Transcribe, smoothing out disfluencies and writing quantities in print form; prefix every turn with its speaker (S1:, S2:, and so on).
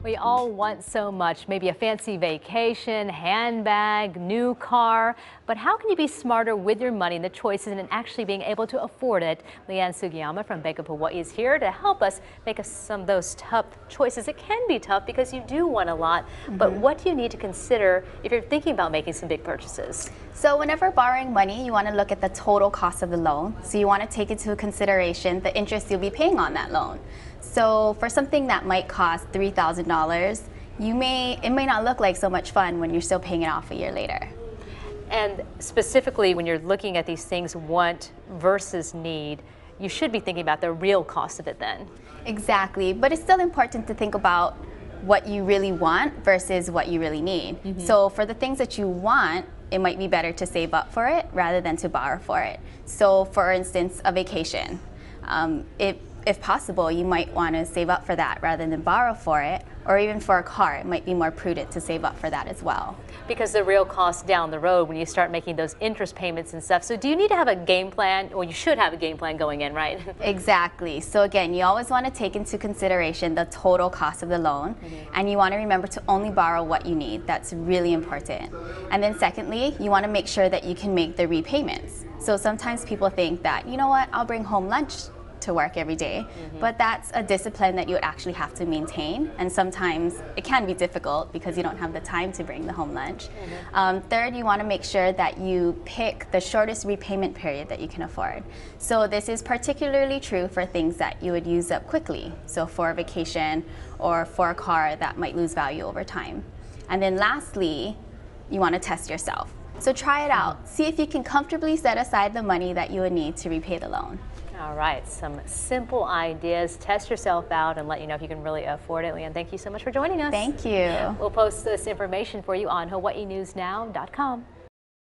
S1: We all want so much, maybe a fancy vacation, handbag, new car, but how can you be smarter with your money and the choices and actually being able to afford it? Liann Sugiyama from Bank of Hawaii is here to help us make some of those tough choices. It can be tough because you do want a lot, but what do you need to consider if you're thinking about making some big purchases?
S2: So whenever borrowing money, you want to look at the total cost of the loan. So you want to take into consideration the interest you'll be paying on that loan. So for something that might cost $3,000, it may not look like so much fun when you're still paying it off a year later.
S1: And specifically when you're looking at these things, want versus need, you should be thinking about the real cost of it then.
S2: Exactly, but it's still important to think about what you really want versus what you really need. So for the things that you want, it might be better to save up for it rather than to borrow for it. So for instance, a vacation. If possible, you might want to save up for that rather than borrow for it, or even for a car, it might be more prudent to save up for that as well.
S1: Because the real cost down the road when you start making those interest payments and stuff. So do you need to have a game plan, or you should have a game plan going in, right?
S2: Exactly. So again, you always want to take into consideration the total cost of the loan, and you want to remember to only borrow what you need. That's really important. And then secondly, you want to make sure that you can make the repayments. So sometimes people think that, you know what, I'll bring home lunch to work every day, but that's a discipline that you would actually have to maintain, and sometimes it can be difficult because you don't have the time to bring the home lunch. Third, you want to make sure that you pick the shortest repayment period that you can afford. So this is particularly true for things that you would use up quickly, so for a vacation or for a car that might lose value over time. And then lastly, you want to test yourself. So try it out. See if you can comfortably set aside the money that you would need to repay the loan.
S1: All right, some simple ideas. Test yourself out and let you know if you can really afford it. Liann, thank you so much for joining us.
S2: Thank you.
S1: We'll post this information for you on HawaiiNewsNow.com.